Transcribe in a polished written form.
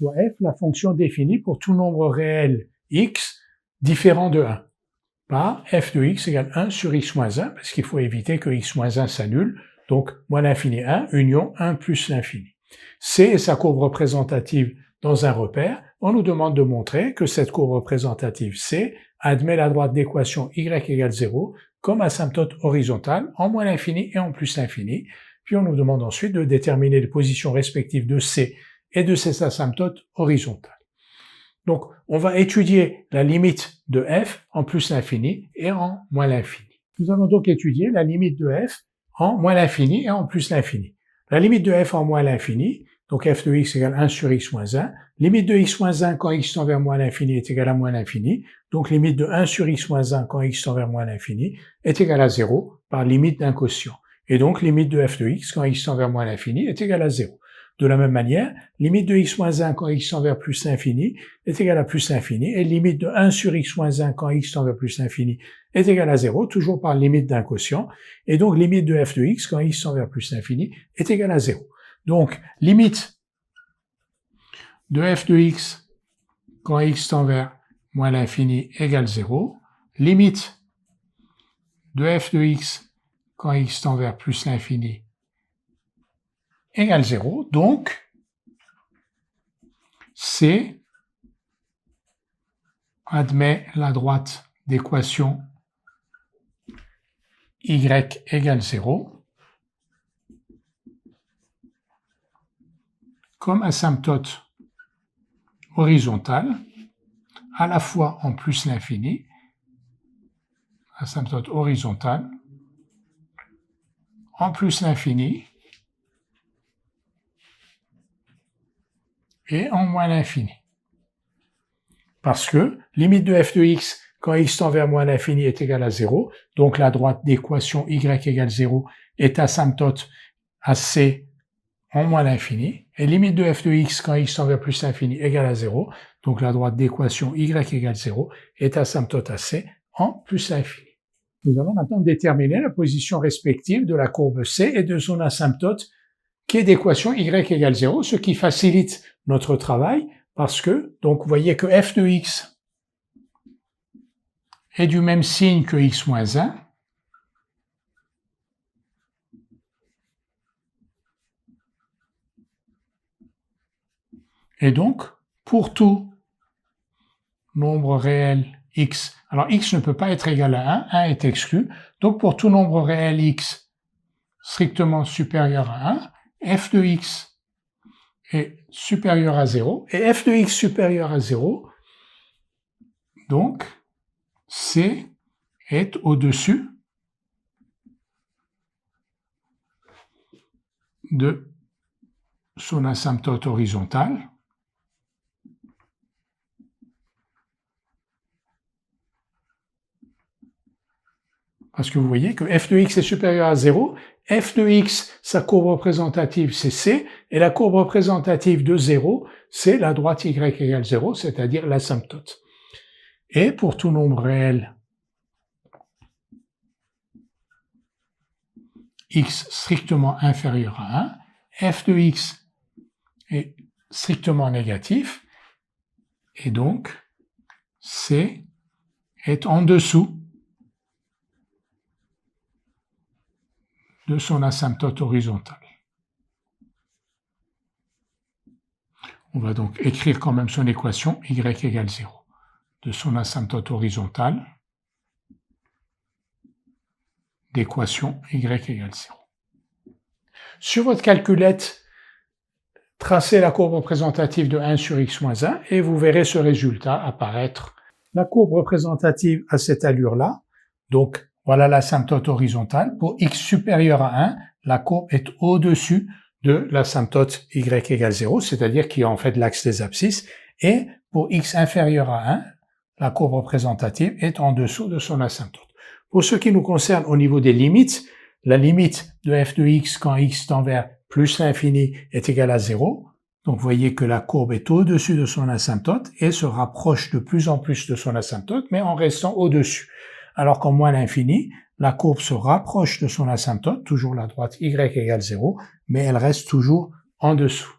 soit f la fonction définie pour tout nombre réel x différent de 1, par f de x égale 1 sur x moins 1, parce qu'il faut éviter que x moins 1 s'annule, donc moins l'infini 1, union 1 plus l'infini. C est sa courbe représentative dans un repère. On nous demande de montrer que cette courbe représentative C admet la droite d'équation y égale 0 comme asymptote horizontale en moins l'infini et en plus l'infini. Puis on nous demande ensuite de déterminer les positions respectives de C et de cette asymptote horizontale. Donc, on va étudier la limite de f en plus l'infini et en moins l'infini. Nous allons donc étudier la limite de f en moins l'infini et en plus l'infini. La limite de f en moins l'infini, donc f de x égale 1 sur x moins 1, limite de x moins 1 quand x tend vers moins l'infini est égale à moins l'infini, donc limite de 1 sur x moins 1 quand x tend vers moins l'infini est égale à 0 par limite d'un quotient. Et donc limite de f de x quand x tend vers moins l'infini est égale à 0. De la même manière, limite de x moins 1 quand x tend vers plus l'infini est égale à plus l'infini, et limite de 1 sur x moins 1 quand x tend vers plus l'infini est égale à 0, toujours par limite d'un quotient, et donc limite de f de x quand x tend vers plus l'infini est égale à 0. Donc, limite de f de x quand x tend vers moins l'infini égale 0, limite de f de x quand x tend vers plus l'infini égale 0, donc C admet la droite d'équation y égale 0 comme asymptote horizontale à la fois en plus l'infini, asymptote horizontale, en plus l'infini et en moins l'infini. Parce que limite de f de x quand x tend vers moins l'infini est égale à 0, donc la droite d'équation y égale 0 est asymptote à c en moins l'infini, et limite de f de x quand x tend vers plus l'infini égale à 0, donc la droite d'équation y égale 0 est asymptote à c en plus l'infini. Nous allons maintenant déterminer la position respective de la courbe C et de son asymptote qui est d'équation y égale 0, ce qui facilite notre travail parce que, donc vous voyez que f de x est du même signe que x moins 1, et donc, pour tout nombre réel x, alors x ne peut pas être égal à 1 est exclu, donc pour tout nombre réel x strictement supérieur à 1, f de x est supérieur à 0, et f de x supérieur à 0, donc C est au-dessus de son asymptote horizontale, parce que vous voyez que f de x est supérieur à 0, f de x, sa courbe représentative, c'est C, et la courbe représentative de 0, c'est la droite y égale 0, c'est-à-dire l'asymptote. Et pour tout nombre réel x strictement inférieur à 1, f de x est strictement négatif, et donc C est en dessous de son asymptote horizontale. On va donc écrire quand même son équation y égale 0. De son asymptote horizontale d'équation y égale 0. Sur votre calculette, tracez la courbe représentative de 1 sur x moins 1 et vous verrez ce résultat apparaître. La courbe représentative a cette allure-là, donc voilà l'asymptote horizontale. Pour x supérieur à 1, la courbe est au-dessus de l'asymptote y égale 0, c'est-à-dire qui est en fait l'axe des abscisses, et pour x inférieur à 1, la courbe représentative est en dessous de son asymptote. Pour ce qui nous concerne au niveau des limites, la limite de f de x quand x tend vers plus l'infini est égale à 0, donc vous voyez que la courbe est au-dessus de son asymptote et se rapproche de plus en plus de son asymptote, mais en restant au-dessus. Alors qu'en moins l'infini, la courbe se rapproche de son asymptote, toujours la droite y égale 0, mais elle reste toujours en dessous.